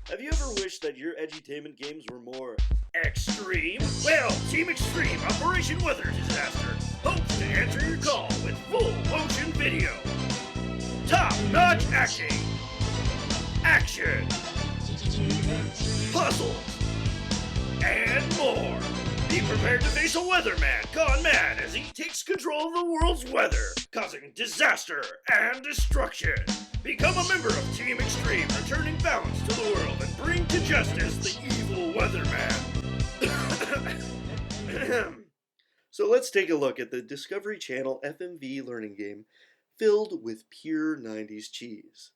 Have you ever wished that your edutainment games were more extreme? Well, Team Xtreme Operation Weather Disaster hopes to answer your call with full motion video, top-notch acting, action, puzzles, and more. Be prepared to face a weatherman gone mad as he takes control of the world's weather, causing disaster and destruction. Become a member of Team Xtreme, returning balance to the world and bring to justice the evil weatherman. So let's take a look at the Discovery Channel FMV learning game filled with pure 90s cheese.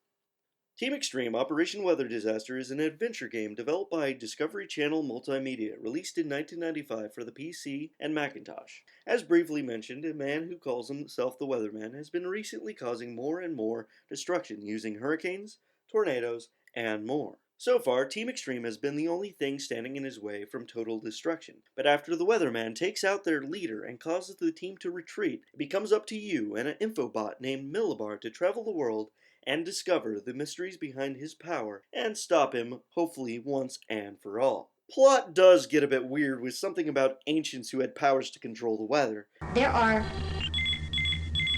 Team Xtreme Operation Weather Disaster is an adventure game developed by Discovery Channel Multimedia, released in 1995 for the PC and Macintosh. As briefly mentioned, a man who calls himself the Weatherman has been recently causing more and more destruction using hurricanes, tornadoes, and more. So far, Team Xtreme has been the only thing standing in his way from total destruction. But after the Weatherman takes out their leader and causes the team to retreat, it becomes up to you and an infobot named Millibar to travel the world and discover the mysteries behind his power and stop him, hopefully once and for all. Plot does get a bit weird with something about ancients who had powers to control the weather. There are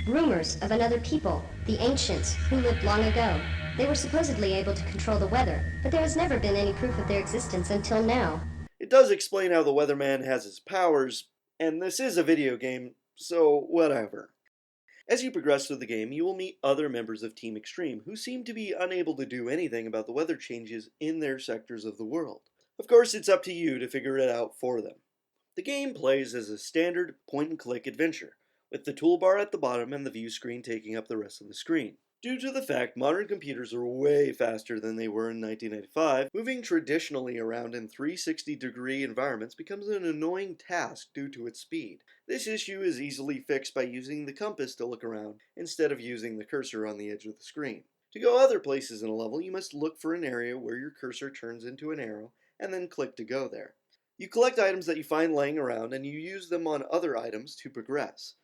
rumors of another people, the ancients, who lived long ago. They were supposedly able to control the weather, but there has never been any proof of their existence until now. It does explain how the weatherman has his powers, and this is a video game, so whatever. As you progress through the game, you will meet other members of Team Xtreme who seem to be unable to do anything about the weather changes in their sectors of the world. Of course, it's up to you to figure it out for them. The game plays as a standard point-and-click adventure, with the toolbar at the bottom and the view screen taking up the rest of the screen. Due to the fact modern computers are way faster than they were in 1995, moving traditionally around in 360-degree environments becomes an annoying task due to its speed. This issue is easily fixed by using the compass to look around, instead of using the cursor on the edge of the screen. To go other places in a level, you must look for an area where your cursor turns into an arrow, and then click to go there. You collect items that you find laying around, and you use them on other items to progress.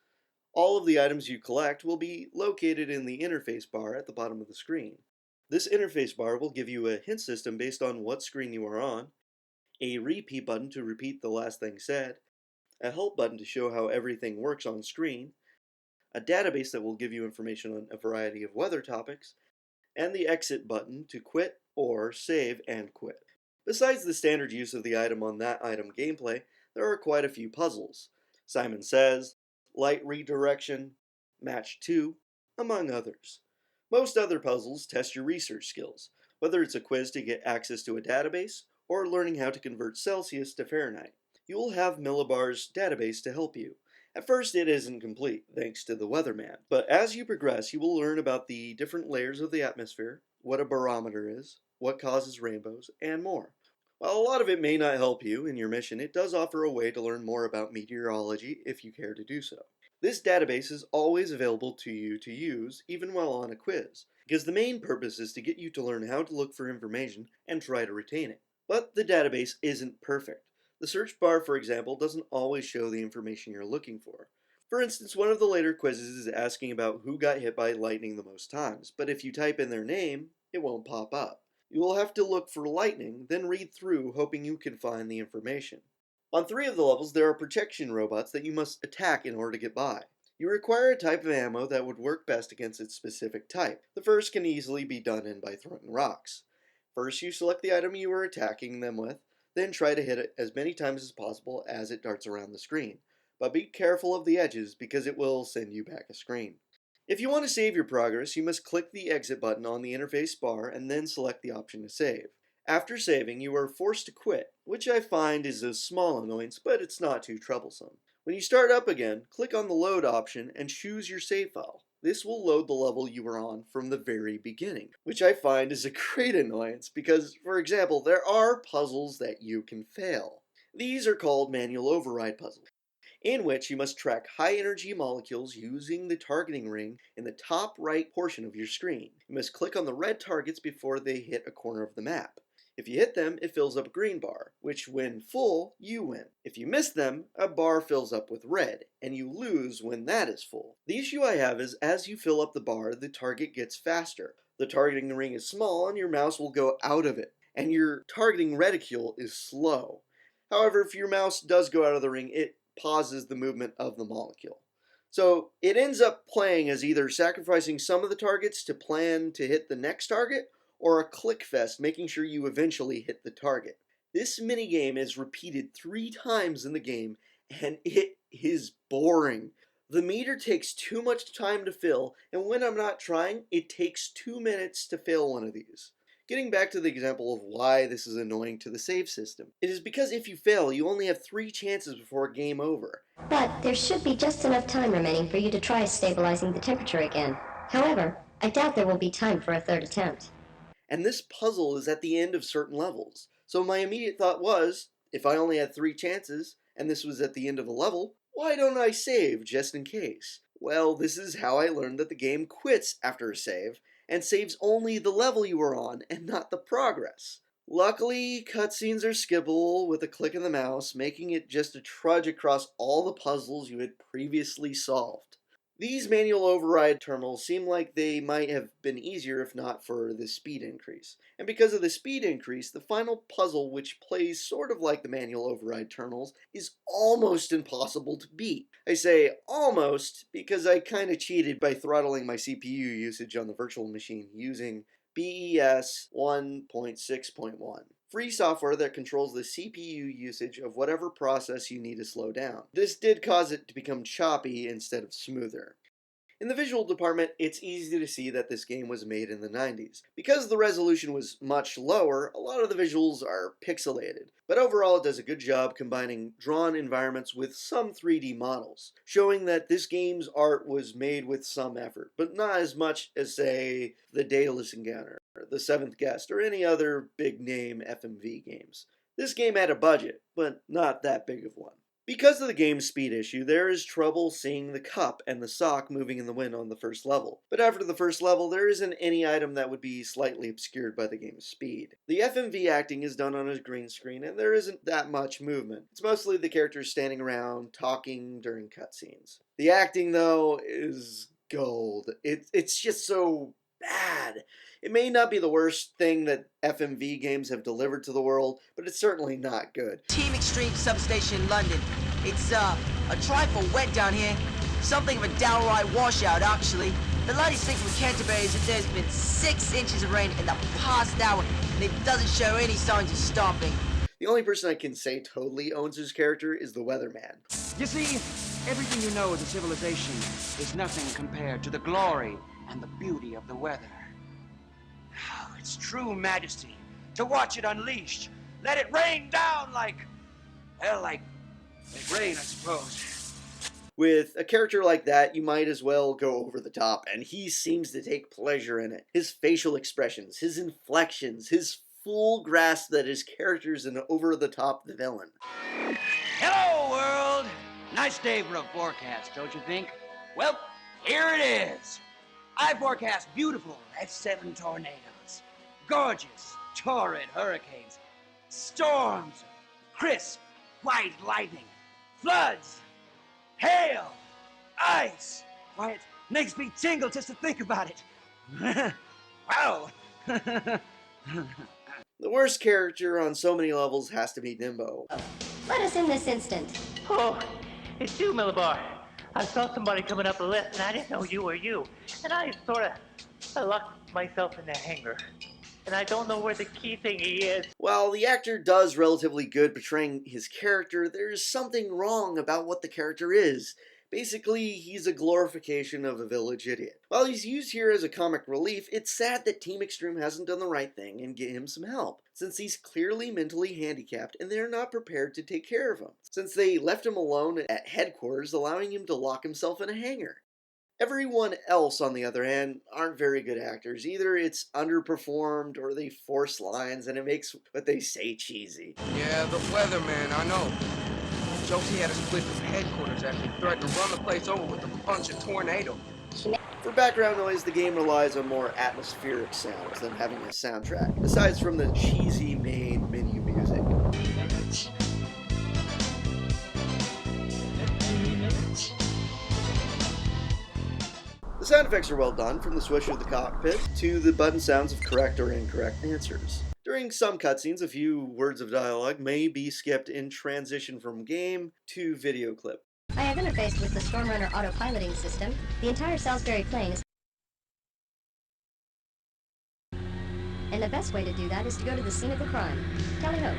All of the items you collect will be located in the interface bar at the bottom of the screen. This interface bar will give you a hint system based on what screen you are on, a repeat button to repeat the last thing said, a help button to show how everything works on screen, a database that will give you information on a variety of weather topics, and the exit button to quit or save and quit. Besides the standard use of the item on that item gameplay, there are quite a few puzzles. Simon Says, Light Redirection, Match 2, among others. Most other puzzles test your research skills, whether it's a quiz to get access to a database or learning how to convert Celsius to Fahrenheit. You will have Millibar's database to help you. At first it isn't complete, thanks to the weatherman, but as you progress you will learn about the different layers of the atmosphere, what a barometer is, what causes rainbows, and more. While a lot of it may not help you in your mission, it does offer a way to learn more about meteorology if you care to do so. This database is always available to you to use, even while on a quiz, because the main purpose is to get you to learn how to look for information and try to retain it. But the database isn't perfect. The search bar, for example, doesn't always show the information you're looking for. For instance, one of the later quizzes is asking about who got hit by lightning the most times, but if you type in their name, it won't pop up. You will have to look for lightning, then read through, hoping you can find the information. On 3 of the levels, there are protection robots that you must attack in order to get by. You require a type of ammo that would work best against its specific type. The first can easily be done in by throwing rocks. First, you select the item you are attacking them with, then try to hit it as many times as possible as it darts around the screen. But be careful of the edges because it will send you back a screen. If you want to save your progress, you must click the exit button on the interface bar and then select the option to save. After saving, you are forced to quit, which I find is a small annoyance, but it's not too troublesome. When you start up again, click on the load option and choose your save file. This will load the level you were on from the very beginning, which I find is a great annoyance because, for example, there are puzzles that you can fail. These are called manual override puzzles, in which you must track high-energy molecules using the targeting ring in the top right portion of your screen. You must click on the red targets before they hit a corner of the map. If you hit them, it fills up a green bar, which when full, you win. If you miss them, a bar fills up with red, and you lose when that is full. The issue I have is as you fill up the bar, the target gets faster. The targeting ring is small and your mouse will go out of it, and your targeting reticule is slow. However, if your mouse does go out of the ring, it pauses the movement of the molecule. So it ends up playing as either sacrificing some of the targets to plan to hit the next target, or a click fest, making sure you eventually hit the target. This minigame is repeated 3 times in the game, and it is boring. The meter takes too much time to fill, and when I'm not trying, it takes 2 minutes to fill one of these. Getting back to the example of why this is annoying to the save system, it is because if you fail, you only have 3 chances before game over. But there should be just enough time remaining for you to try stabilizing the temperature again. However, I doubt there will be time for a 3rd attempt. And this puzzle is at the end of certain levels. So my immediate thought was, if I only had 3 chances, and this was at the end of a level, why don't I save just in case? Well, this is how I learned that the game quits after a save, and saves only the level you were on, and not the progress. Luckily, cutscenes are skippable with a click of the mouse, making it just a trudge across all the puzzles you had previously solved. These manual override terminals seem like they might have been easier if not for the speed increase. And because of the speed increase, the final puzzle, which plays sort of like the manual override terminals, is almost impossible to beat. I say almost because I kinda cheated by throttling my CPU usage on the virtual machine using BES 1.6.1. Free software that controls the CPU usage of whatever process you need to slow down. This did cause it to become choppy instead of smoother. In the visual department, it's easy to see that this game was made in the 90s. Because the resolution was much lower, a lot of the visuals are pixelated, but overall it does a good job combining drawn environments with some 3D models, showing that this game's art was made with some effort, but not as much as, say, The Daedalus Encounter, or The Seventh Guest, or any other big-name FMV games. This game had a budget, but not that big of one. Because of the game's speed issue, there is trouble seeing the cup and the sock moving in the wind on the first level. But after the first level, there isn't any item that would be slightly obscured by the game's speed. The FMV acting is done on a green screen, and there isn't that much movement. It's mostly the characters standing around, talking during cutscenes. The acting, though, is gold. It's just so bad. It may not be the worst thing that FMV games have delivered to the world, but it's certainly not good. Team Xtreme substation in London. It's a trifle wet down here. Something of a downright washout, actually. The latest thing from Canterbury is that there's been 6 inches of rain in the past hour, and it doesn't show any signs of stopping. The only person I can say totally owns his character is the weatherman. You see, everything you know of the civilization is nothing compared to the glory and the beauty of the weather. It's true majesty to watch it unleashed. Let it rain down like rain, I suppose. With a character like that, you might as well go over the top, and he seems to take pleasure in it. His facial expressions, his inflections, his full grasp that his character is an over-the-top villain. Hello, world! Nice day for a forecast, don't you think? Well, here it is. I forecast beautiful Red 7 tornadoes. Gorgeous, torrid hurricanes, storms, crisp, white lightning, floods, hail, ice. Why, it makes me tingle just to think about it. Wow. The worst character on so many levels has to be Nimbo. Let us in this instant. Oh, it's you, Millibar. I saw somebody coming up the list, and I didn't know you were you. And I locked myself in the hangar. And I don't know where the key thingy is. While the actor does relatively good portraying his character, there's something wrong about what the character is. Basically, he's a glorification of a village idiot. While he's used here as a comic relief, it's sad that Team Xtreme hasn't done the right thing and get him some help, since he's clearly mentally handicapped and they're not prepared to take care of him, since they left him alone at headquarters, allowing him to lock himself in a hangar. Everyone else, on the other hand, aren't very good actors. Either it's underperformed or they force lines and it makes what they say cheesy. Yeah, the weatherman, I know. Jokes he had us split from headquarters after he threatened to run the place over with a bunch of tornadoes. For background noise, the game relies on more atmospheric sounds than having a soundtrack, aside from the cheesy main menu music. The sound effects are well done, from the swish of the cockpit to the button sounds of correct or incorrect answers. During some cutscenes, a few words of dialogue may be skipped in transition from game to video clip. I have interfaced with the Stormrunner autopiloting system. The entire Salisbury Plain is... And the best way to do that is to go to the scene of the crime. Tally-ho.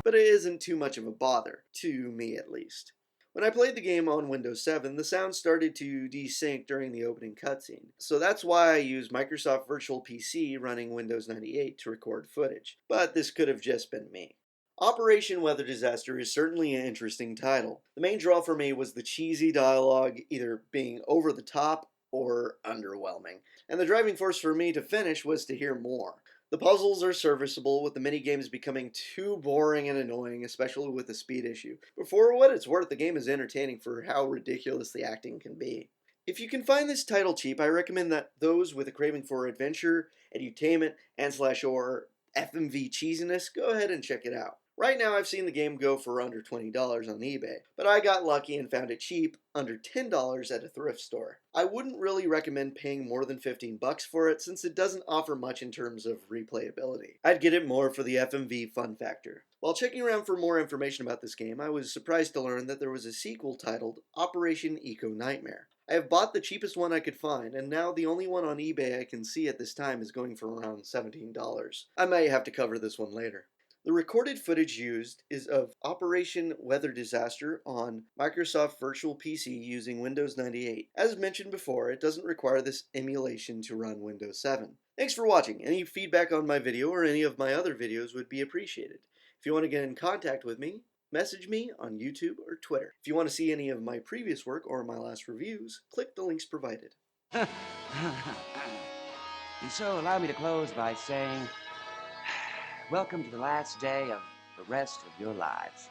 But it isn't too much of a bother, to me at least. When I played the game on Windows 7, the sound started to desync during the opening cutscene, so that's why I used Microsoft Virtual PC running Windows 98 to record footage, but this could have just been me. Operation Weather Disaster is certainly an interesting title. The main draw for me was the cheesy dialogue either being over the top or underwhelming, and the driving force for me to finish was to hear more. The puzzles are serviceable, with the minigames becoming too boring and annoying, especially with the speed issue. But for what it's worth, the game is entertaining for how ridiculous the acting can be. If you can find this title cheap, I recommend that those with a craving for adventure, edutainment, and /or FMV cheesiness, go ahead and check it out. Right now I've seen the game go for under $20 on eBay, but I got lucky and found it cheap, under $10 at a thrift store. I wouldn't really recommend paying more than $15 for it since it doesn't offer much in terms of replayability. I'd get it more for the FMV fun factor. While checking around for more information about this game, I was surprised to learn that there was a sequel titled Operation Eco Nightmare. I have bought the cheapest one I could find, and now the only one on eBay I can see at this time is going for around $17. I might have to cover this one later. The recorded footage used is of Operation Weather Disaster on Microsoft Virtual PC using Windows 98. As mentioned before, it doesn't require this emulation to run Windows 7. Thanks for watching. Any feedback on my video or any of my other videos would be appreciated. If you want to get in contact with me, message me on YouTube or Twitter. If you want to see any of my previous work or my last reviews, click the links provided. And so allow me to close by saying, welcome to the last day of the rest of your lives.